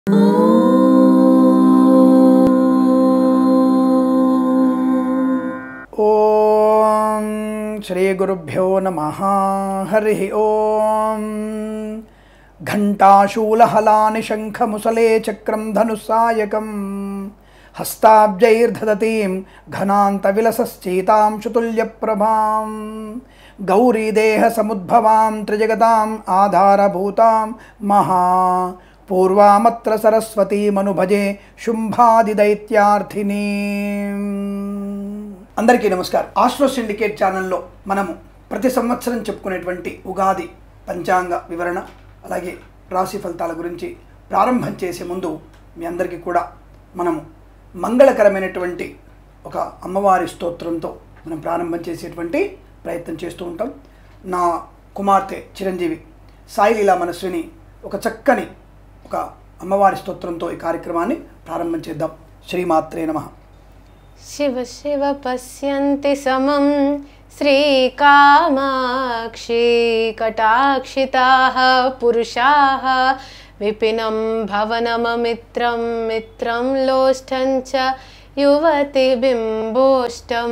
ఓం శ్రీ గురుభ్యో నమః. హరి ఓం. ఘంటాశూలహలాని శంఖముసలే చక్రం ధనుస్సాయకం హస్తాబ్జైర్దధతీం ఘనాంతవిలసశ్చీతాం శుతుల్యప్రభాం గౌరీదేహ సముద్భవాం త్రిజగతాం ఆధారభూతాం మహా పూర్వామత్ర సరస్వతీమనుభజే శుంభాదిదైత్యార్థినీ. అందరికీ నమస్కారం. ఆస్ట్రో సిండికేట్ ఛానల్లో మనము ప్రతి సంవత్సరం చెప్పుకునేటువంటి ఉగాది పంచాంగ వివరణ అలాగే రాశి ఫలితాల గురించి ప్రారంభం చేసే ముందు మీ అందరికీ కూడా మనము మంగళకరమైనటువంటి ఒక అమ్మవారి స్తోత్రంతో మనం ప్రారంభం చేసేటువంటి ప్రయత్నం చేస్తూ ఉంటాం. నా కుమార్తె చిరంజీవి సాయిలీలా మనస్విని ఒక చక్కని ఒక అమ్మవారి స్తోత్రంతో ఈ కార్యక్రమాన్ని ప్రారంభం చేద్దాం. శ్రీమాత్రే నమః. శివ శివ పశ్యంతి సమం శ్రీకామాక్షి కటాక్షితాః పురుషాః విపినం భవనమమిత్రం మిత్రం లోష్టం చ యువతి బింబోష్టం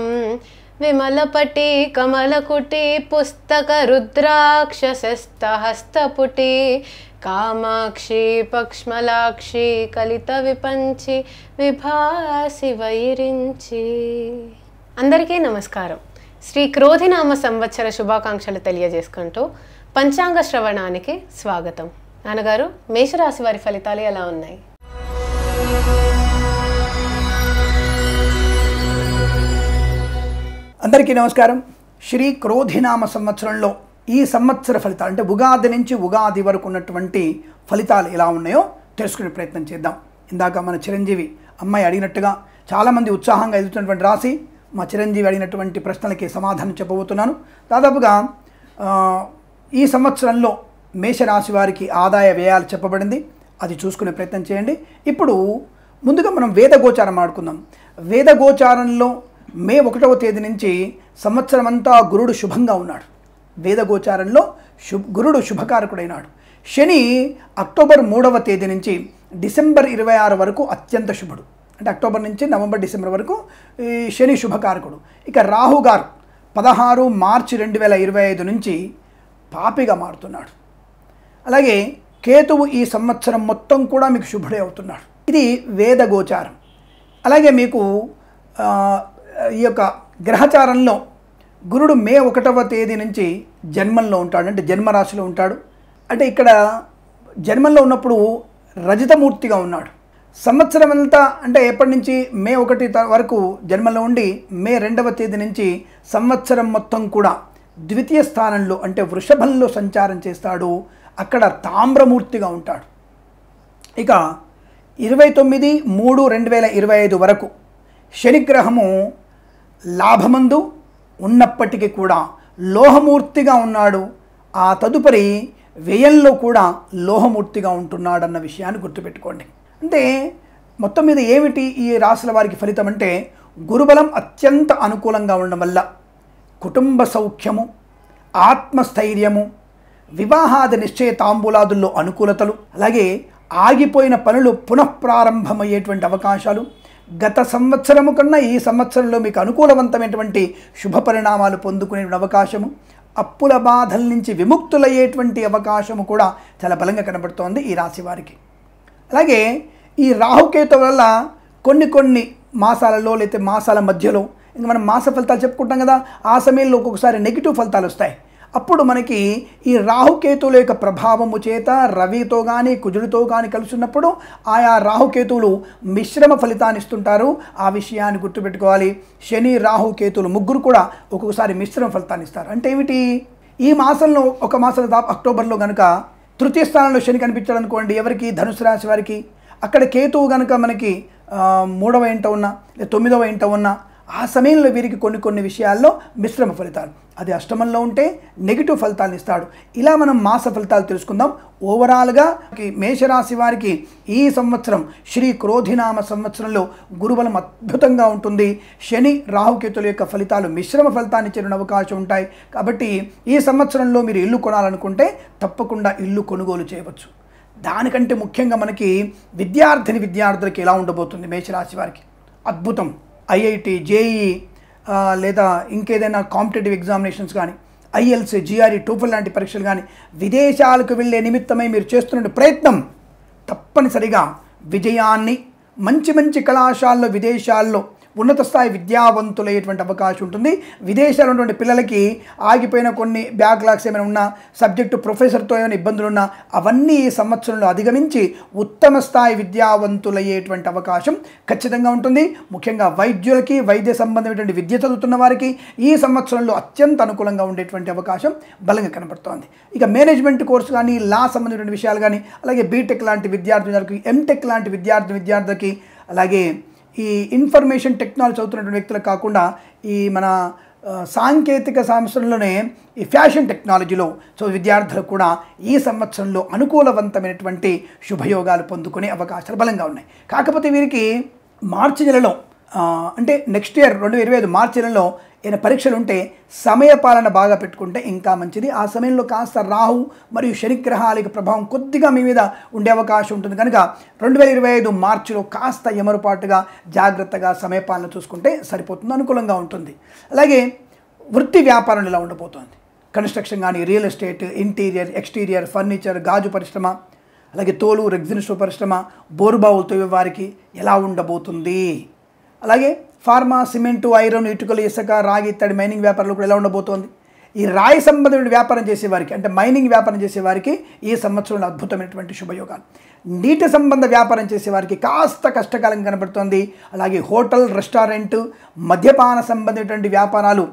విమలపటి కమలకుటి పుస్తక రుద్రాక్షసస్తహస్తపుటి కామాక్షి పక్ష్మలాక్షి కలిత విపంచి విభాసి వైరించి. అందరికీ నమస్కారం. శ్రీ క్రోధినామ సంవత్సర శుభాకాంక్షలు తెలియజేసుకుంటూ పంచాంగ శ్రవణానికి స్వాగతం. నాన్నగారు, మేషరాశి వారి ఫలితాలు ఎలా ఉన్నాయి? అందరికీ నమస్కారం. శ్రీ క్రోధినామ సంవత్సరంలో ఈ సంవత్సర ఫలితాలు అంటే ఉగాది నుంచి ఉగాది వరకు ఉన్నటువంటి ఫలితాలు ఎలా ఉన్నాయో తెలుసుకునే ప్రయత్నం చేద్దాం. ఇందాక మన చిరంజీవి అమ్మాయి అడిగినట్టుగా చాలామంది ఉత్సాహంగా ఎదుగుతున్నటువంటి రాశి. మా చిరంజీవి అడిగినటువంటి ప్రశ్నలకి సమాధానం చెప్పబోతున్నాను. దాదాపుగా ఈ సంవత్సరంలో మేషరాశి వారికి ఆదాయ వ్యయాలు చెప్పబడింది, అది చూసుకునే ప్రయత్నం చేయండి. ఇప్పుడు ముందుగా మనం వేదగోచారం ఆడుకుందాం. వేదగోచారంలో మే 1వ తేదీ నుంచి సంవత్సరం అంతా గురుడు శుభంగా ఉన్నాడు. వేదగోచారంలో గురుడు శుభకారకుడైనాడు. శని అక్టోబర్ 3వ తేదీ నుంచి డిసెంబర్ 26 వరకు అత్యంత శుభుడు. అంటే అక్టోబర్ నుంచి నవంబర్ డిసెంబర్ వరకు ఈ శని శుభకారకుడు. ఇక రాహు గారు 16 మార్చి 2025 నుంచి పాపిగా మారుతున్నాడు. అలాగే కేతువు ఈ సంవత్సరం మొత్తం కూడా మీకు శుభుడే అవుతున్నాడు. ఇది వేదగోచారం. అలాగే మీకు ఈ యొక్క గ్రహచారంలో గురుడు మే 1వ తేదీ నుంచి జన్మంలో ఉంటాడు, అంటే జన్మరాశిలో ఉంటాడు. అంటే ఇక్కడ జన్మంలో ఉన్నప్పుడు రజితమూర్తిగా ఉన్నాడు. సంవత్సరం అంతా అంటే ఎప్పటి నుంచి మే 1 వరకు జన్మంలో ఉండి మే 2వ తేదీ నుంచి సంవత్సరం మొత్తం కూడా ద్వితీయ స్థానంలో అంటే వృషభంలో సంచారం చేస్తాడు. అక్కడ తామ్రమూర్తిగా ఉంటాడు. ఇక 29/3/2025 వరకు శనిగ్రహము లాభమందు ఉన్నప్పటికీ కూడా లోహమూర్తిగా ఉన్నాడు. ఆ తదుపరి వ్యయంలో కూడా లోహమూర్తిగా ఉంటున్నాడన్న విషయాన్ని గుర్తుపెట్టుకోండి. అంటే మొత్తం మీద ఏమిటి ఈ రాశుల వారికి ఫలితం అంటే గురుబలం అత్యంత అనుకూలంగా ఉండడం వల్ల కుటుంబ సౌఖ్యము, ఆత్మస్థైర్యము, వివాహాది నిశ్చయ తాంబూలాదుల్లో అనుకూలతలు, అలాగే ఆగిపోయిన పనులు పునఃప్రారంభమయ్యేటువంటి అవకాశాలు, గత సంవత్సరము కన్నా ఈ సంవత్సరంలో మీకు అనుకూలవంతమైనటువంటి శుభ పరిణామాలు పొందుకునే అవకాశము, అప్పుల బాధల నుంచి విముక్తులయ్యేటువంటి అవకాశము కూడా చాలా బలంగా కనబడుతోంది ఈ రాశి వారికి. అలాగే ఈ రాహుకేతు వల్ల కొన్ని మాసాలలో లేకపోతే మాసాల మధ్యలో ఇంకా మనం మాస ఫలితాలు చెప్పుకుంటాం కదా, ఆ సమయంలో ఒక్కొక్కసారి నెగిటివ్ ఫలితాలు వస్తాయి. అప్పుడు మనకి ఈ రాహుకేతువుల యొక్క ప్రభావము చేత రవితో కానీ కుజుడితో కానీ కలుసున్నప్పుడు ఆయా రాహుకేతువులు మిశ్రమ ఫలితాన్ని ఇస్తుంటారు. ఆ విషయాన్ని గుర్తుపెట్టుకోవాలి. శని రాహుకేతువులు ముగ్గురు కూడా ఒక్కొక్కసారి మిశ్రమ ఫలితాన్ని ఇస్తారు. అంటే ఏమిటి, ఈ మాసంలో ఒక మాసం అక్టోబర్లో కనుక తృతీయ స్థానంలో శని కనిపించాడు అనుకోండి, ఎవరికి, ధనుసు రాశి వారికి. అక్కడ కేతువు కనుక మనకి 3వ ఇంట ఉన్నా లేదా 9వ ఇంట ఉన్నా ఆ సమయంలో వీరికి కొన్ని విషయాల్లో మిశ్రమ ఫలితాలు, అది అష్టమంలో ఉంటే నెగిటివ్ ఫలితాలను ఇస్తాడు. ఇలా మనం మాస ఫలితాలు తెలుసుకుందాం. ఓవరాల్గా మేషరాశి వారికి ఈ సంవత్సరం శ్రీ క్రోధినామ సంవత్సరంలో గురుబలం అద్భుతంగా ఉంటుంది. శని రాహుకేతుల యొక్క ఫలితాలు మిశ్రమ ఫలితాన్ని ఇచ్చే అవకాశం ఉంటాయి. కాబట్టి ఈ సంవత్సరంలో మీరు ఇల్లు కొనాలనుకుంటే తప్పకుండా ఇల్లు కొనుగోలు చేయవచ్చు. దానికంటే ముఖ్యంగా మనకి విద్యార్థులకి ఎలా ఉండబోతుంది మేషరాశి వారికి అద్భుతం. ఐఐటి, జేఈ లేదా ఇంకేదైనా కాంపిటేటివ్ ఎగ్జామినేషన్స్ కానీ, ఐఎల్స్, జిఆర్ఈ, టోఫెల్ లాంటి పరీక్షలు కానీ, విదేశాలకు వెళ్ళే నిమిత్తమై మీరు చేస్తున్న ప్రయత్నం తప్పనిసరిగా విజయాన్ని, మంచి మంచి కళాశాలలో విదేశాల్లో ఉన్నత స్థాయి విద్యావంతులయ్యేటువంటి అవకాశం ఉంటుంది. విదేశాల్లో ఉన్నటువంటి పిల్లలకి ఆగిపోయిన కొన్ని బ్యాక్లాగ్స్ ఏమైనా ఉన్నా, సబ్జెక్టు ప్రొఫెసర్తో ఏమైనా ఇబ్బందులు ఉన్నా అవన్నీ ఈ సంవత్సరంలో అధిగమించి ఉత్తమ స్థాయి విద్యావంతులయ్యేటువంటి అవకాశం ఖచ్చితంగా ఉంటుంది. ముఖ్యంగా వైద్యులకి, వైద్య సంబంధమైనటువంటి విద్య చదువుతున్న వారికి ఈ సంవత్సరంలో అత్యంత అనుకూలంగా ఉండేటువంటి అవకాశం బలంగా కనబడుతోంది. ఇక మేనేజ్మెంట్ కోర్సు కానీ, లా సంబంధించిన విషయాలు కానీ, అలాగే బీటెక్ లాంటి విద్యార్థులకి, ఎంటెక్ లాంటి విద్యార్థులకి, అలాగే ఈ ఇన్ఫర్మేషన్ టెక్నాలజీ చదువుతున్నటువంటి వ్యక్తులకు కాకుండా ఈ మన సాంకేతిక సంవత్సరంలోనే ఈ ఫ్యాషన్ టెక్నాలజీలో విద్యార్థులకు కూడా ఈ సంవత్సరంలో అనుకూలవంతమైనటువంటి శుభయోగాలు పొందుకునే అవకాశాలు బలంగా ఉన్నాయి. కాకపోతే వీరికి మార్చి నెలలో అంటే నెక్స్ట్ ఇయర్ 2025 మార్చి నెలలో ఏదైనా పరీక్షలు ఉంటే సమయపాలన బాగా పెట్టుకుంటే ఇంకా మంచిది. ఆ సమయంలో కాస్త రాహు మరియు శనిగ్రహాల ప్రభావం కొద్దిగా మీ మీద ఉండే అవకాశం ఉంటుంది కనుక 2025 మార్చిలో కాస్త ఎమరుపాటుగా జాగ్రత్తగా సమయపాలన చూసుకుంటే సరిపోతుంది, అనుకూలంగా ఉంటుంది. అలాగే వృత్తి వ్యాపారం ఇలా ఉండబోతోంది. కన్స్ట్రక్షన్ కానీ, real estate, interior, exterior, furniture, గాజు పరిశ్రమ, అలాగే తోలు, రెగ్జిన్ పరిశ్రమ, బోరుబావులు తవ్వే వారికి ఎలా ఉండబోతుంది. అలాగే ఫార్మా, సిమెంటు, ఐరన్, ఇటుకలు, ఇసుక, రాగి ఇత్తడి మైనింగ్ వ్యాపారాలు కూడా ఎలా ఉండబోతోంది. ఈ రాయి సంబంధమైన వ్యాపారం చేసేవారికి, అంటే మైనింగ్ వ్యాపారం చేసేవారికి ఈ సంవత్సరంలో అద్భుతమైనటువంటి శుభయోగాలు. నీటి సంబంధ వ్యాపారం చేసేవారికి కాస్త కష్టకాలం కనబడుతోంది. అలాగే హోటల్, రెస్టారెంట్, మద్యపాన సంబంధించినటువంటి వ్యాపారాలు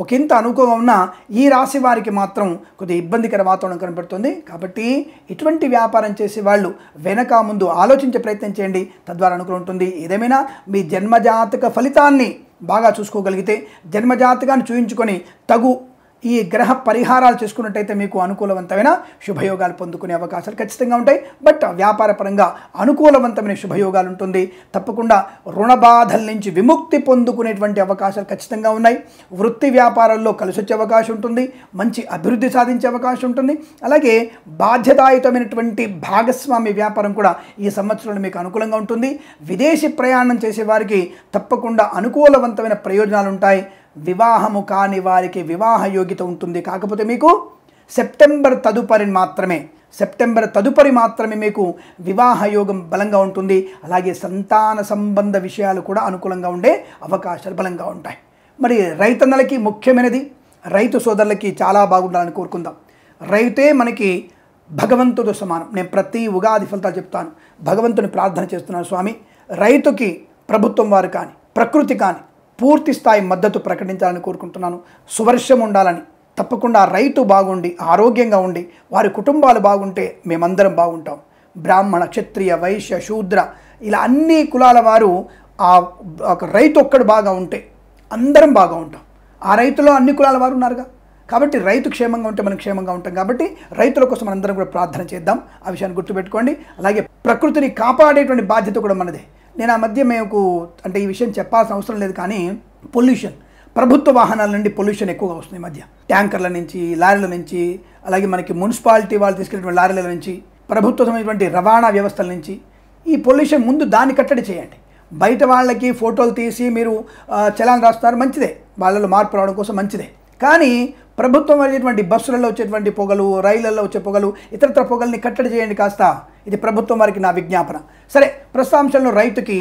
ఒకంత అనుకూలంగా ఉన్న ఈ రాశి వారికి మాత్రం కొద్దిగా ఇబ్బందికర వాతావరణం కనబడుతుంది. కాబట్టి ఇటువంటి వ్యాపారం చేసే వాళ్ళు వెనక ముందు ఆలోచించే ప్రయత్నం చేయండి, తద్వారా అనుకూలం ఉంటుంది. ఏదేమైనా మీ జన్మజాతక ఫలితాన్ని బాగా చూసుకోగలిగితే, జన్మజాతకాన్ని చూయించుకొని తగు ఈ గ్రహ పరిహారాలు చేసుకున్నట్టయితే మీకు అనుకూలవంతమైన శుభయోగాలు పొందుకునే అవకాశాలు ఖచ్చితంగా ఉంటాయి. బట్ వ్యాపారపరంగా అనుకూలవంతమైన శుభయోగాలు ఉంటుంది. తప్పకుండా రుణ బాధల నుంచి విముక్తి పొందుకునేటువంటి అవకాశాలు ఖచ్చితంగా ఉన్నాయి. వృత్తి వ్యాపారాల్లో కలిసి వచ్చే అవకాశం ఉంటుంది, మంచి అభివృద్ధి సాధించే అవకాశం ఉంటుంది. అలాగే బాధ్యతాయుతమైనటువంటి భాగస్వామి వ్యాపారం కూడా ఈ సంవత్సరంలో మీకు అనుకూలంగా ఉంటుంది. విదేశీ ప్రయాణం చేసే వారికి తప్పకుండా అనుకూలవంతమైన ప్రయోజనాలు ఉంటాయి. వివాహము కాని వారికి వివాహ యోగ్యత ఉంటుంది. కాకపోతే మీకు సెప్టెంబర్ తదుపరి మాత్రమే మీకు వివాహ యోగం బలంగా ఉంటుంది. అలాగే సంతాన సంబంధ విషయాలు కూడా అనుకూలంగా ఉండే అవకాశాలు బలంగా ఉంటాయి. మరి రైతన్నలకి ముఖ్యమైనది, రైతు సోదరులకి చాలా బాగుండాలని కోరుకుందాం. రైతే మనకి భగవంతుడు సమానం. నేను ప్రతి ఉగాది ఫలితాలు చెప్తాను, భగవంతుని ప్రార్థన చేస్తున్నాను, స్వామి రైతుకి ప్రభుత్వం వారు కానీ, ప్రకృతి కానీ పూర్తి స్థాయి మద్దతు ప్రకటించాలని కోరుకుంటున్నాను. సువర్షం ఉండాలని, తప్పకుండా రైతు బాగుండి ఆరోగ్యంగా ఉండి వారి కుటుంబాలు బాగుంటే మేమందరం బాగుంటాం. బ్రాహ్మణ, క్షత్రియ, వైశ్య, శూద్ర ఇలా అన్ని కులాల వారు ఒక రైతు ఒక్కడు బాగా ఉంటే అందరం బాగా ఉంటాం. ఆ రైతులో అన్ని కులాల వారు ఉన్నారుగా, కాబట్టి రైతు క్షేమంగా ఉంటే మనం క్షేమంగా ఉంటాం. కాబట్టి రైతుల కోసం మనందరం కూడా ప్రార్థన చేద్దాం. ఆ విషయాన్ని గుర్తుపెట్టుకోండి. అలాగే ప్రకృతిని కాపాడేటువంటి బాధ్యత కూడా మనదే. నేను ఆ మధ్య మేము అంటే ఈ విషయం చెప్పాల్సిన అవసరం లేదు, కానీ పొల్యూషన్, ప్రభుత్వ వాహనాల నుండి పొల్యూషన్ ఎక్కువగా వస్తుంది ఈ మధ్య. ట్యాంకర్ల నుంచి, లారీల నుంచి, అలాగే మనకి మున్సిపాలిటీ వాళ్ళు తీసుకెళ్ళిన లారీల నుంచి, ప్రభుత్వమైనటువంటి రవాణా వ్యవస్థల నుంచి ఈ పొల్యూషన్ ముందు దాన్ని కట్టడి చేయండి. బయట వాళ్ళకి ఫోటోలు తీసి మీరు చలాన్ రాస్తున్నారు, మంచిదే, వాళ్ళలో మార్పు రావడం కోసం మంచిదే. కానీ ప్రభుత్వం వచ్చేటువంటి బస్సులలో వచ్చేటువంటి పొగలు, రైళ్లలో వచ్చే పొగలు, ఇతరత్ర పొగల్ని కట్టడి చేయండి కాస్త. ఇది ప్రభుత్వం వారికి నా విజ్ఞాపన. సరే, ప్రస్తుతాంశంలో రైతుకి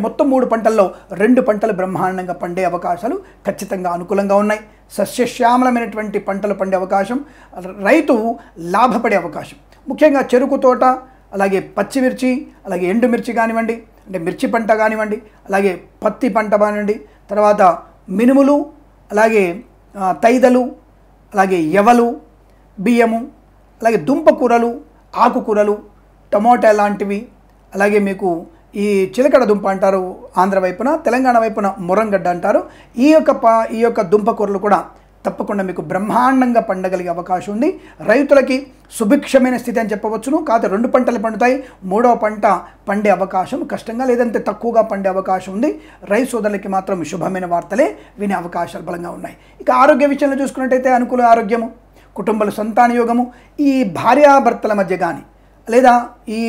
మొత్తం 3 పంటల్లో 2 పంటలు బ్రహ్మాండంగా పండే అవకాశాలు ఖచ్చితంగా అనుకూలంగా ఉన్నాయి. సస్యశ్యామలమైనటువంటి పంటలు పండే అవకాశం, రైతు లాభపడే అవకాశం. ముఖ్యంగా చెరుకు తోట, అలాగే పచ్చిమిర్చి, అలాగే ఎండుమిర్చి కానివ్వండి, అంటే మిర్చి పంట కానివ్వండి, అలాగే పత్తి పంట కానివ్వండి, తర్వాత మినుములు, అలాగే తైదలు, అలాగే యవలు, బియ్యము, అలాగే దుంపకూరలు, ఆకుకూరలు, టమోటా లాంటివి, అలాగే మీకు ఈ చిలకడ దుంప అంటారు ఆంధ్ర వైపున, తెలంగాణ వైపున మురంగడ్డ అంటారు. ఈ యొక్క దుంపకూరలు కూడా తప్పకుండా మీకు బ్రహ్మాండంగా పండగలిగే అవకాశం ఉంది. రైతులకి సుభిక్షమైన స్థితి అని చెప్పవచ్చును. కాదు 2 పంటలు పండుతాయి, 3వ పంట పండే అవకాశం కష్టంగా, లేదంటే తక్కువగా పండే అవకాశం ఉంది. రైతు సోదరులకి మాత్రం శుభమైన వార్తలే వినే అవకాశాలు బలంగా ఉన్నాయి. ఇక ఆరోగ్య విషయంలో చూసుకున్నట్టయితే అనుకూల ఆరోగ్యము, కుటుంబాల సంతాన యోగము, ఈ భార్యాభర్తల మధ్య కానీ, లేదా ఈ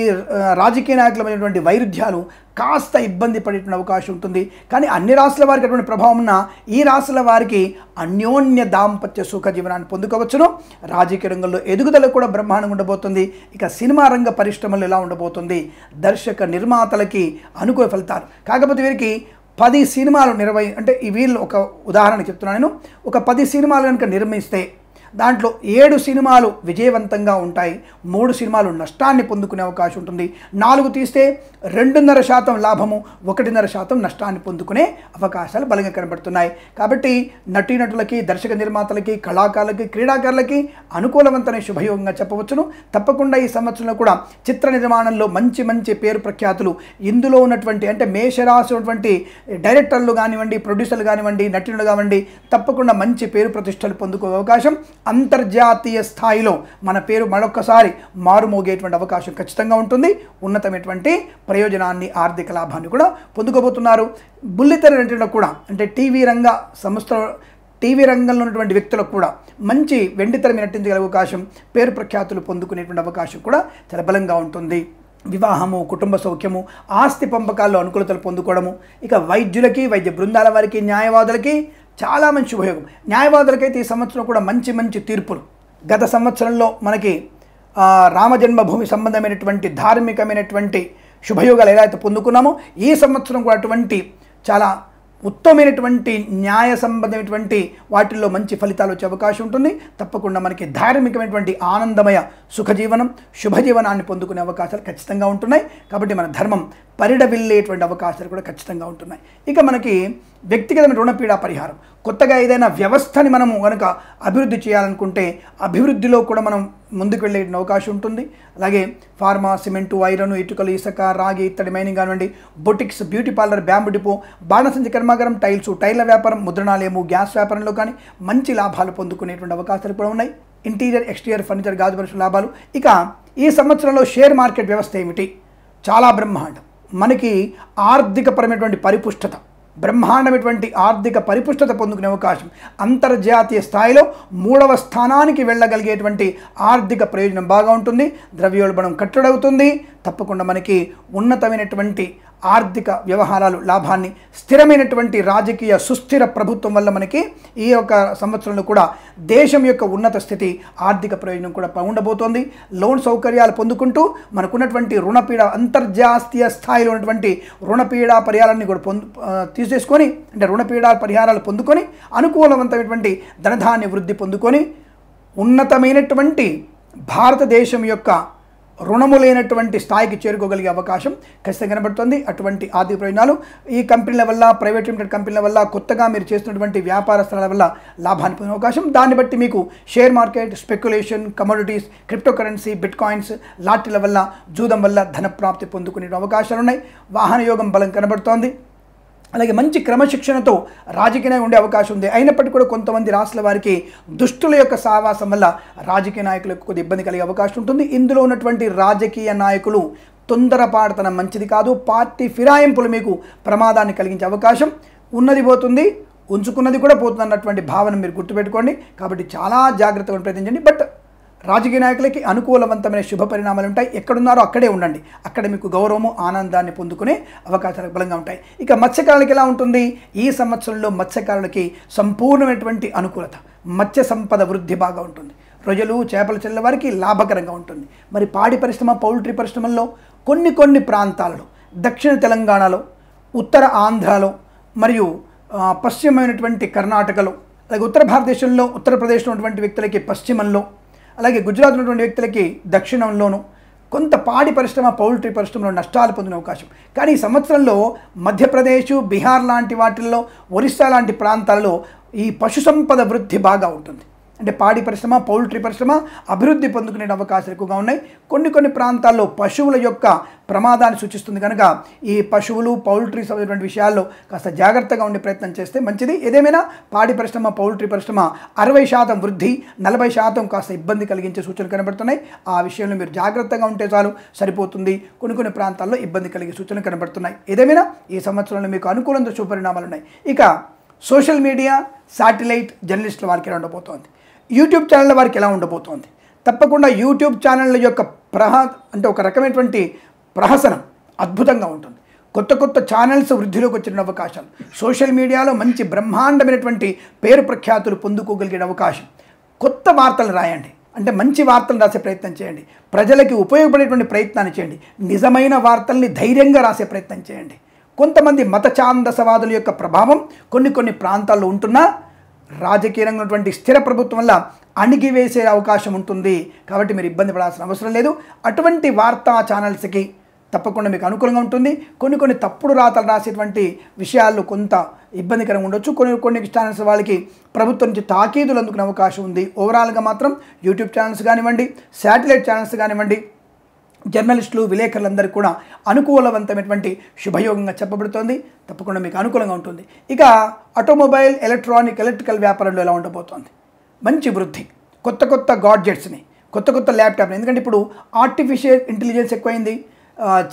రాజకీయ నాయకులమైనటువంటి వైరుధ్యాలు కాస్త ఇబ్బంది పడేటువంటి అవకాశం ఉంటుంది. కానీ అన్ని రాశుల వారికి అటువంటి ప్రభావం ఉన్న ఈ రాశుల వారికి అన్యోన్య దాంపత్య సుఖ జీవనాన్ని పొందుకోవచ్చును. రాజకీయ రంగంలో ఎదుగుదల కూడా బ్రహ్మాండంగా ఉండబోతుంది. ఇక సినిమా రంగ పరిశ్రమలు ఎలా ఉండబోతుంది, దర్శక నిర్మాతలకి అనుకూల ఫలితాలు. కాకపోతే వీరికి 10 సినిమాలు అంటే ఈ వీళ్ళు ఒక ఉదాహరణ చెప్తున్నాను నేను. ఒక 10 సినిమాలు కనుక నిర్మిస్తే దాంట్లో 7 సినిమాలు విజయవంతంగా ఉంటాయి, 3 సినిమాలు నష్టాన్ని పొందుకునే అవకాశం ఉంటుంది. 4 తీస్తే 2.5% లాభము, 1.5% నష్టాన్ని పొందుకునే అవకాశాలు బలంగా కనబడుతున్నాయి. కాబట్టి నటీనటులకి, దర్శక నిర్మాతలకి, కళాకారులకి, క్రీడాకారులకి అనుకూలవంతమైన శుభయోగంగా చెప్పవచ్చును. తప్పకుండా ఈ సంవత్సరంలో కూడా చిత్ర నిర్మాణంలో మంచి పేరు ప్రఖ్యాతులు ఇందులో ఉన్నటువంటి అంటే మేషరాశి ఉన్నటువంటి డైరెక్టర్లు కానివ్వండి, ప్రొడ్యూసర్లు కానివ్వండి, నటీనులు కానివ్వండి తప్పకుండా మంచి పేరు ప్రతిష్టలు పొందుకునే అవకాశం, అంతర్జాతీయ స్థాయిలో మన పేరు మరొకసారి మారుమోగేటువంటి అవకాశం ఖచ్చితంగా ఉంటుంది. ఉన్నతమైనటువంటి ప్రయోజనాన్ని, ఆర్థిక లాభాన్ని కూడా పొందుకోబోతున్నారు. బుల్లితెర నటులకు కూడా అంటే టీవీ రంగంలో ఉన్నటువంటి వ్యక్తులకు కూడా మంచి వెండితెర మీద నటించగల అవకాశం, పేరు ప్రఖ్యాతులు పొందుకునేటువంటి అవకాశం కూడా చాలా బలంగా ఉంటుంది. వివాహము, కుటుంబ సౌఖ్యము, ఆస్తి పంపకాల్లో అనుకూలతలు పొందుకోవడము. ఇక వైద్యులకి, వైద్య బృందాల వారికి, న్యాయవాదులకి చాలా మంచి శుభయోగం. న్యాయవాదులకైతే ఈ సంవత్సరం కూడా మంచి తీర్పులు. గత సంవత్సరంలో మనకి రామజన్మభూమి సంబంధమైనటువంటి ధార్మికమైనటువంటి శుభయోగాలు ఎలా అయితే పొందుకున్నామో ఈ సంవత్సరం కూడా అటువంటి చాలా ఉత్తమమైనటువంటి న్యాయ సంబంధమైనటువంటి వాటిల్లో మంచి ఫలితాలు వచ్చే అవకాశం ఉంటుంది. తప్పకుండా మనకి ధార్మికమైనటువంటి ఆనందమయ సుఖజీవనం, శుభజీవనాన్ని పొందుకునే అవకాశాలు ఖచ్చితంగా ఉంటున్నాయి. కాబట్టి మన ధర్మం పరిడవిల్లేటువంటి అవకాశాలు కూడా ఖచ్చితంగా ఉంటున్నాయి. ఇక మనకి వ్యక్తిగతమైన రుణపీడా పరిహారం, కొత్తగా ఏదైనా వ్యవస్థని మనము కనుక అభివృద్ధి చేయాలనుకుంటే అభివృద్ధిలో కూడా మనం ముందుకు వెళ్ళే అవకాశం ఉంటుంది. అలాగే ఫార్మా, సిమెంటు, ఐరన్, ఇటుకలు, ఇసుక, రాగి, ఇత్తడి మైనింగ్ కానివ్వండి, boutiques, beauty parlour, bamboo depot, బాణసంచి కర్మాగారం, టైర్ల వ్యాపారం, ముద్రణాలయము, గ్యాస్ వ్యాపారంలో కానీ మంచి లాభాలు పొందుకునేటువంటి అవకాశాలు కూడా ఉన్నాయి. ఇంటీరియర్, ఎక్స్టీరియర్ ఫర్నిచర్, గాజు పరిశ్రమ లాభాలు. ఇక ఈ సంవత్సరంలో షేర్ మార్కెట్ వ్యవస్థ ఏమిటి? చాలా బ్రహ్మాండం. మనకి ఆర్థికపరమైనటువంటి పరిపుష్టత, బ్రహ్మాండమైనటువంటి ఆర్థిక పరిపుష్టత పొందుకునే అవకాశం, అంతర్జాతీయ స్థాయిలో 3వ స్థానానికి వెళ్ళగలిగేటువంటి ఆర్థిక ప్రయోజనం బాగా ఉంటుంది. ద్రవ్యోల్బణం కట్టడవుతుంది. తప్పకుండా మనకి ఉన్నతమైనటువంటి ఆర్థిక వ్యవహారాలు లాభాన్ని, స్థిరమైనటువంటి రాజకీయ సుస్థిర ప్రభుత్వం వల్ల మనకి ఈ యొక్క సంవత్సరంలో కూడా దేశం యొక్క ఉన్నత స్థితి, ఆర్థిక ప్రయోజనం కూడా ఉండబోతోంది. లోన్ సౌకర్యాలు పొందుకుంటూ మనకున్నటువంటి రుణపీడ, అంతర్జాతీయ స్థాయిలో ఉన్నటువంటి రుణపీడా పరిహారాన్ని కూడా తీసేసుకొని అంటే రుణపీడా పరిహారాలు పొందుకొని అనుకూలవంతమైనటువంటి ధనధాన్య వృద్ధి పొందుకొని ఉన్నతమైనటువంటి భారతదేశం యొక్క రుణము లేనటువంటి స్థాయికి చేరుకోగలిగే అవకాశం ఖచ్చితంగా కనబడుతుంది. అటువంటి ఆర్థిక ప్రయోజనాలు ఈ కంపెనీల వల్ల, ప్రైవేట్ లిమిటెడ్ కంపెనీల వల్ల, కొత్తగా మీరు చేస్తున్నటువంటి వ్యాపార స్థలాల వల్ల లాభాన్ని పొందే అవకాశం. దాన్ని బట్టి మీకు share market, speculation, commodities, cryptocurrency, bitcoins, లాటరీల వల్ల, జూదం వల్ల ధన ప్రాప్తి పొందుకునే అవకాశాలు ఉన్నాయి. వాహన యోగం బలం కనబడుతోంది. అలాగే మంచి క్రమశిక్షణతో రాజకీయ ఉండే అవకాశం ఉంది. అయినప్పటికీ కూడా కొంతమంది రాష్ట్రాల వారికి దుష్టుల యొక్క సావాసం వల్ల రాజకీయ నాయకులకు కొద్ది ఇబ్బంది కలిగే అవకాశం ఉంటుంది. ఇందులో ఉన్నటువంటి రాజకీయ నాయకులు తొందరపాటుతనం మంచిది కాదు. పార్టీ ఫిరాయింపులు మీకు ప్రమాదాన్ని కలిగించే అవకాశం ఉన్నది పోతుంది, ఉంచుకున్నది కూడా పోతుంది అన్నటువంటి భావన మీరు గుర్తుపెట్టుకోండి. కాబట్టి చాలా జాగ్రత్తగా ప్రయత్నించండి. బట్ రాజకీయ నాయకులకి అనుకూలవంతమైన శుభ పరిణామాలు ఉంటాయి. ఎక్కడున్నారో అక్కడే ఉండండి. అక్కడ మీకు గౌరవము, ఆనందాన్ని పొందుకునే అవకాశాలు బలంగా ఉంటాయి. ఇక మత్స్యకారులకి ఎలా ఉంటుంది? ఈ సంవత్సరంలో మత్స్యకారులకి సంపూర్ణమైనటువంటి అనుకూలత, మత్స్య సంపద వృద్ధి బాగా ఉంటుంది. రొయ్యలు, చేపల చెల్లెల వారికి లాభకరంగా ఉంటుంది. మరి పాడి పరిశ్రమ, పౌల్ట్రీ పరిశ్రమల్లో కొన్ని ప్రాంతాలలో, దక్షిణ తెలంగాణలో, ఉత్తర ఆంధ్రాలో మరియు పశ్చిమమైనటువంటి కర్ణాటకలో, అలాగే ఉత్తర భారతదేశంలో, ఉత్తరప్రదేశ్లో ఉన్నటువంటి వ్యక్తులకి పశ్చిమంలో, అలాగే గుజరాత్ ఉన్నటువంటి వ్యక్తులకి దక్షిణంలోనూ కొంత పాడి పరిశ్రమ, పౌల్ట్రీ పరిశ్రమలో నష్టాలు పొందిన అవకాశం. కానీ ఈ సంవత్సరంలో మధ్యప్రదేశ్, బీహార్ లాంటి వాటిల్లో, ఒరిస్సా లాంటి ప్రాంతాలలో ఈ పశు సంపద వృద్ధి బాగా ఉంటుంది. అంటే పాడి పరిశ్రమ, పౌల్ట్రీ పరిశ్రమ అభివృద్ధి పొందుకునే అవకాశాలు ఎక్కువగా ఉన్నాయి. కొన్ని ప్రాంతాల్లో పశువుల యొక్క ప్రమాదాన్ని సూచిస్తుంది కనుక ఈ పశువులు, పౌల్ట్రీ సంబంధించిన విషయాల్లో కాస్త జాగ్రత్తగా ఉండే ప్రయత్నం చేస్తే మంచిది. ఏదేమైనా పాడి పరిశ్రమ, పౌల్ట్రీ పరిశ్రమ 60% వృద్ధి, 40% కాస్త ఇబ్బంది కలిగించే సూచనలు కనబడుతున్నాయి. ఆ విషయంలో మీరు జాగ్రత్తగా ఉంటే చాలు, సరిపోతుంది. కొన్ని ప్రాంతాల్లో ఇబ్బంది కలిగే సూచనలు కనబడుతున్నాయి. ఏదేమైనా ఈ సంవత్సరంలో మీకు అనుకూలంగా శుభపరిణామాలు ఉన్నాయి. ఇక సోషల్ మీడియా, శాటిలైట్ జర్నలిస్టుల వారికి ఎలా ఉండబోతోంది, యూట్యూబ్ ఛానళ్ళ వారికి ఎలా ఉండబోతోంది? తప్పకుండా యూట్యూబ్ ఛానళ్ళ యొక్క అంటే ఒక రకమైనటువంటి ప్రహసనం అద్భుతంగా ఉంటుంది. కొత్త కొత్త ఛానల్స్ వృద్ధిలోకి వచ్చిన అవకాశాలు, సోషల్ మీడియాలో మంచి బ్రహ్మాండమైనటువంటి పేరు ప్రఖ్యాతులు పొందుకోగలిగే అవకాశం. కొత్త వార్తలు రాయండి, అంటే మంచి వార్తలు రాసే ప్రయత్నం చేయండి, ప్రజలకి ఉపయోగపడేటువంటి ప్రయత్నాన్ని చేయండి, నిజమైన వార్తల్ని ధైర్యంగా రాసే ప్రయత్నం చేయండి. కొంతమంది మత ఛాందసవాదుల యొక్క ప్రభావం కొన్ని ప్రాంతాల్లో ఉంటున్నా రాజకీయ రంగం ఉన్నటువంటి స్థిర ప్రభుత్వం వల్ల అణిగివేసే అవకాశం ఉంటుంది. కాబట్టి మీరు ఇబ్బంది పడాల్సిన అవసరం లేదు. అటువంటి వార్తా ఛానల్స్కి తప్పకుండా మీకు అనుకూలంగా ఉంటుంది. కొన్ని తప్పుడు రాతలు రాసేటువంటి విషయాల్లో కొంత ఇబ్బందికరంగా ఉండొచ్చు. కొన్ని ఛానల్స్ వాళ్ళకి ప్రభుత్వం నుంచి తాకీదులు అందుకునే అవకాశం ఉంది. ఓవరాల్గా మాత్రం యూట్యూబ్ ఛానల్స్ కానివ్వండి, శాటిలైట్ ఛానల్స్ కానివ్వండి, జర్నలిస్టులు, విలేకరులందరికీ కూడా అనుకూలవంతమైనటువంటి శుభయోగంగా చెప్పబడుతోంది. తప్పకుండా మీకు అనుకూలంగా ఉంటుంది. ఇక ఆటోమొబైల్, ఎలక్ట్రికల్ వ్యాపారంలో ఎలా ఉండబోతోంది? మంచి వృద్ధి. కొత్త గాడ్జెట్స్ని, కొత్త ల్యాప్టాప్ని, ఎందుకంటే ఇప్పుడు ఆర్టిఫిషియల్ ఇంటెలిజెన్స్ ఎక్కువైంది,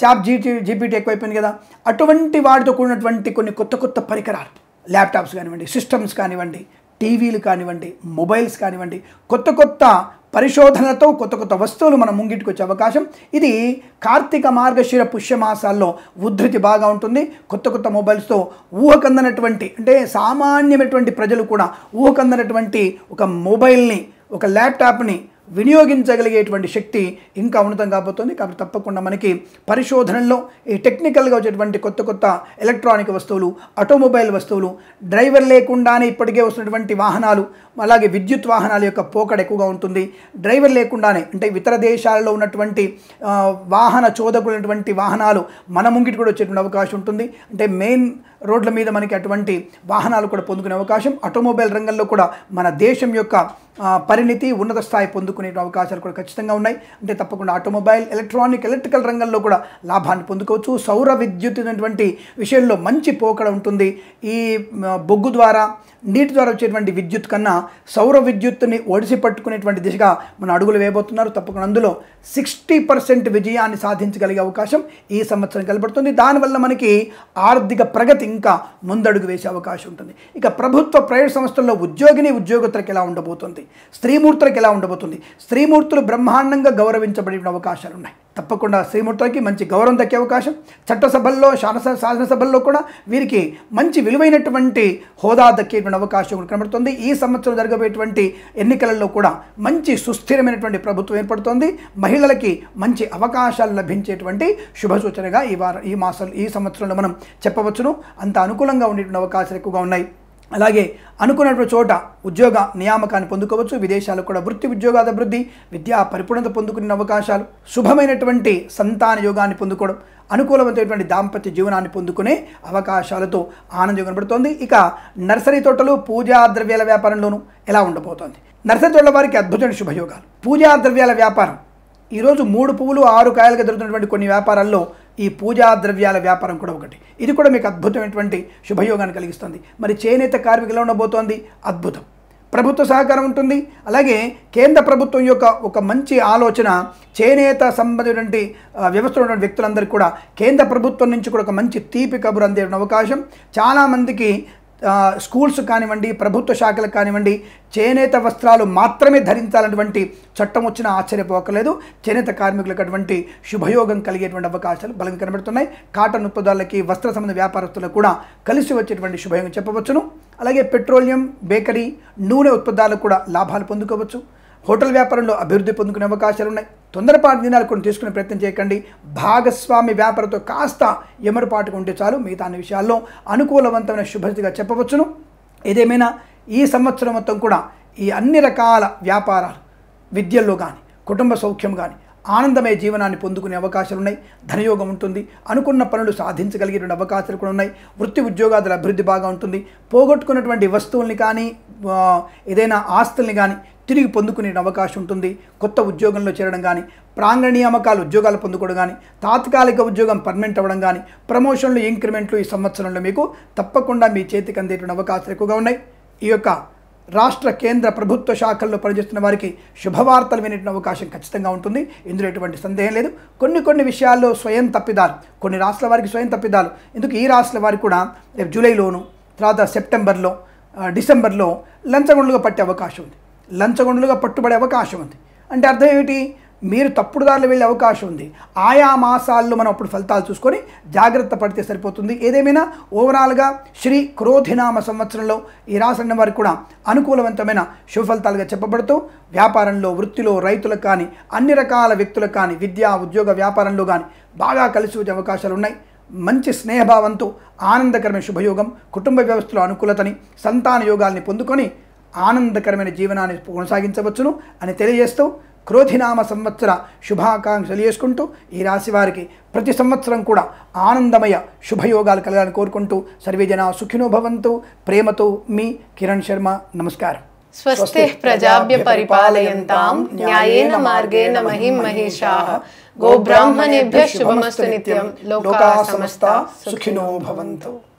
చాట్ జీపీటీ ఎక్కువైపోయింది కదా. అటువంటి వాటితో కూడినటువంటి కొన్ని కొత్త పరికరాలు, ల్యాప్టాప్స్ కానివ్వండి, సిస్టమ్స్ కానివ్వండి, టీవీలు కానివ్వండి, మొబైల్స్ కానివ్వండి, కొత్త పరిశోధనలతో కొత్త వస్తువులు మన ముంగిటికి వచ్చే అవకాశం. ఇది కార్తీక మార్గశిర పుష్యమాసాల్లో ఉద్ధృతి బాగా ఉంటుంది. కొత్త మొబైల్స్తో ఊహకందనటువంటి, అంటే సామాన్యమైనటువంటి ప్రజలు కూడా ఊహకందనటువంటి ఒక మొబైల్ని, ఒక ల్యాప్టాప్ని వినియోగించగలిగేటువంటి శక్తి ఇంకా ఉన్నతం కాబోతుంది. కాబట్టి తప్పకుండా మనకి పరిశోధనల్లో ఈ టెక్నికల్గా వచ్చేటువంటి కొత్త ఎలక్ట్రానిక్ వస్తువులు, ఆటోమొబైల్ వస్తువులు, డ్రైవర్ లేకుండానే ఇప్పటికే వస్తున్నటువంటి వాహనాలు, అలాగే విద్యుత్ వాహనాల యొక్క పోకడ ఎక్కువగా ఉంటుంది. డ్రైవర్ లేకుండానే, అంటే ఇతర దేశాలలో ఉన్నటువంటి వాహన చోదకులైనటువంటి వాహనాలు మన ముంగిటి కూడా వచ్చేటువంటి అవకాశం ఉంటుంది. అంటే మెయిన్ రోడ్ల మీద మనకి అటువంటి వాహనాలు కూడా పొందుకునే అవకాశం. ఆటోమొబైల్ రంగంలో కూడా మన దేశం యొక్క పరిణితి, ఉన్నత స్థాయి పొందుకునే అవకాశాలు కూడా ఖచ్చితంగా ఉన్నాయి. అంటే తప్పకుండా ఆటోమొబైల్, ఎలక్ట్రికల్ రంగంలో కూడా లాభాన్ని పొందుకోవచ్చు. సౌర విద్యుత్ అనేటువంటి విషయంలో మంచి పోకడ ఉంటుంది. ఈ బొగ్గు ద్వారా, నీటి ద్వారా వచ్చేటువంటి విద్యుత్ కన్నా సౌర విద్యుత్తుని ఒడిసి పట్టుకునేటువంటి దిశగా మన అడుగులు వేయబోతున్నారు. తప్పకుండా అందులో 60% విజయాన్ని సాధించగలిగే అవకాశం ఈ సంవత్సరం కనబడుతుంది. దానివల్ల మనకి ఆర్థిక ప్రగతి ఇంకా ముందడుగు వేసే అవకాశం ఉంటుంది. ఇక ప్రభుత్వ, ప్రైవేట్ సంస్థల్లో ఉద్యోగులకు ఎలా ఉండబోతుంది, స్త్రీమూర్తులకు ఎలా ఉండబోతుంది? స్త్రీమూర్తులు బ్రహ్మాండంగా గౌరవించబడే అవకాశాలు ఉన్నాయి. తప్పకుండా స్త్రీమూర్తులకి మంచి గౌరవం దక్కే అవకాశం. చట్టసభల్లో, శాసనసభల్లో కూడా వీరికి మంచి విలువైనటువంటి హోదా దక్కేటువంటి అవకాశం కూడా కనబడుతుంది. ఈ సంవత్సరం జరగబోయేటువంటి ఎన్నికలలో కూడా మంచి సుస్థిరమైనటువంటి ప్రభుత్వం ఏర్పడుతోంది. మహిళలకి మంచి అవకాశాలు లభించేటువంటి శుభ సూచనగా ఈ సంవత్సరంలో మనం చెప్పవచ్చును. అంత అనుకూలంగా ఉండేటువంటి అవకాశాలు ఎక్కువగా ఉన్నాయి. అలాగే అనుకున్నటువంటి చోట ఉద్యోగ నియామకాన్ని పొందుకోవచ్చు. విదేశాలకు కూడా వృత్తి ఉద్యోగాల అభివృద్ధి, విద్యా పరిపూర్ణత పొందుకునే అవకాశాలు, శుభమైనటువంటి సంతాన యోగాన్ని పొందుకోవడం, అనుకూలమైనటువంటి దాంపత్య జీవనాన్ని పొందుకునే అవకాశాలతో ఆనందం కనబడుతోంది. ఇక నర్సరీ తోటలు, పూజా ద్రవ్యాల వ్యాపారంలోనూ ఎలా ఉండబోతోంది? నర్సరీ తోటల వారికి అద్భుతమైన శుభయోగాలు. పూజా ద్రవ్యాల వ్యాపారం ఈరోజు 3 పువ్వులు 6 కాయలుగా జరుగుతున్నటువంటి కొన్ని వ్యాపారాల్లో ఈ పూజా ద్రవ్యాల వ్యాపారం కూడా ఒకటి. ఇది కూడా మీకు అద్భుతమైనటువంటి శుభయోగాన్ని కలిగిస్తుంది. మరి చేనేత కార్మికులు ఉండబోతోంది, అద్భుతం. ప్రభుత్వ సహకారం ఉంటుంది. అలాగే కేంద్ర ప్రభుత్వం యొక్క ఒక మంచి ఆలోచన, చేనేత సంబంధించినటువంటి వ్యవస్థలో ఉన్న వ్యక్తులందరికీ కూడా కేంద్ర ప్రభుత్వం నుంచి కూడా ఒక మంచి తీపి కబురు అందే అవకాశం. చాలామందికి స్కూల్స్ కానివ్వండి, ప్రభుత్వ శాఖలకు కానివ్వండి, చేనేత వస్త్రాలు మాత్రమే ధరించాలన్నటువంటి చట్టం వచ్చినా ఆశ్చర్యపోకలేదు. చేనేత కార్మికులకు అటువంటి శుభయోగం కలిగేటువంటి అవకాశాలు బలంగా కనబడుతున్నాయి. కాటన్ ఉత్పత్తులకి, వస్త్ర సంబంధ వ్యాపారస్తులకు కూడా కలిసి వచ్చేటువంటి శుభయోగం చెప్పవచ్చును. అలాగే పెట్రోలియం, బేకరీ, నూనె ఉత్పత్తులకు కూడా లాభాలు పొందుకోవచ్చు. హోటల్ వ్యాపారంలో అభివృద్ధి పొందుకునే అవకాశాలు ఉన్నాయి. తొందరపాటు దినాలు కొన్ని తీసుకునే ప్రయత్నం చేయకండి. భాగస్వామి వ్యాపారంతో కాస్త ఎమరుపాటుగా ఉంటే చాలు. మిగతా అన్ని విషయాల్లో అనుకూలవంతమైన శుభస్థితిగా చెప్పవచ్చును. ఏదేమైనా ఈ సంవత్సరం మొత్తం కూడా ఈ అన్ని రకాల వ్యాపారాలు, విద్యల్లో కానీ, కుటుంబ సౌఖ్యం కానీ, ఆనందమయ జీవనాన్ని పొందుకునే అవకాశాలు ఉన్నాయి. ధనయోగం ఉంటుంది. అనుకున్న పనులు సాధించగలిగేటువంటి అవకాశాలు కూడా ఉన్నాయి. వృత్తి ఉద్యోగాల అభివృద్ధి బాగా ఉంటుంది. పోగొట్టుకున్నటువంటి వస్తువుల్ని కానీ, ఏదైనా ఆస్తుల్ని కానీ తిరిగి పొందుకునే అవకాశం ఉంటుంది. కొత్త ఉద్యోగంలో చేరడం కానీ, ప్రాంగణ నియామకాలు ఉద్యోగాలు పొందుకోవడం కానీ, తాత్కాలిక ఉద్యోగం పర్మనెంట్ అవ్వడం కానీ, ప్రమోషన్లు, ఇంక్రిమెంట్లు ఈ సంవత్సరంలో మీకు తప్పకుండా మీ చేతికి అందేటువంటి అవకాశాలు ఎక్కువగా ఉన్నాయి. ఈ యొక్క రాష్ట్ర, కేంద్ర ప్రభుత్వ శాఖల్లో పనిచేస్తున్న వారికి శుభవార్తలు వినేటువంటి అవకాశం ఖచ్చితంగా ఉంటుంది. ఇందులో ఎటువంటి సందేహం లేదు. కొన్ని విషయాల్లో స్వయం తప్పిదాలు, కొన్ని రాష్ట్రాల వారికి స్వయం తప్పిదాలు. ఎందుకు ఈ రాష్ట్రాల వారికి కూడా రేపు జూలైలోను, తర్వాత సెప్టెంబర్లో, డిసెంబర్లో లంచగొండలుగా పట్టే అవకాశం ఉంది. లంచగొండలుగా పట్టుబడే అవకాశం ఉంది. అంటే అర్థం ఏమిటి? మీరు తప్పుడు దారిలో వెళ్ళే అవకాశం ఉంది. ఆయా మాసాల్లో మనం అప్పుడు ఫలితాలు చూసుకొని జాగ్రత్త పడితే సరిపోతుంది. ఏదేమైనా ఓవరాల్గా శ్రీ క్రోధినామ సంవత్సరంలో ఈ రాశి వారికి కూడా అనుకూలవంతమైన శుభ ఫలితాలుగా చెప్పబడుతూ వ్యాపారంలో, వృత్తిలో, రైతులకు కానీ, అన్ని రకాల వ్యక్తులకు కానీ, విద్యా ఉద్యోగ వ్యాపారంలో కానీ బాగా కలిసి వచ్చే అవకాశాలు ఉన్నాయి. మంచి స్నేహభావంతో ఆనందకరమైన శుభయోగం, కుటుంబ వ్యవస్థలో అనుకూలతని, సంతాన యోగాల్ని పొందుకొని ఆనందకరమైన జీవనాన్ని కొనసాగించవచ్చును అని తెలియజేస్తూ క్రోధినామ సంవత్సర శుభాకాంక్షలు చేసుకుంటూ ఈ రాశి వారికి ప్రతి సంవత్సరం కూడా ఆనందమయ శుభయోగాలు కలగాలని కోరుకుంటూ సర్వే జనా సుఖినో భవంతు. ప్రేమతో మీ కిరణ్ శర్మ. నమస్కారం. స్వస్తి ప్రజాభ్య పరిపాలయంతాం న్యాయేన మార్గేణ మహిం మహేషాః. గోబ్రాహ్మణేభ్యః శుభమస్తు నిత్యం. లోకాః సమస్తా సుఖినో భవంతు.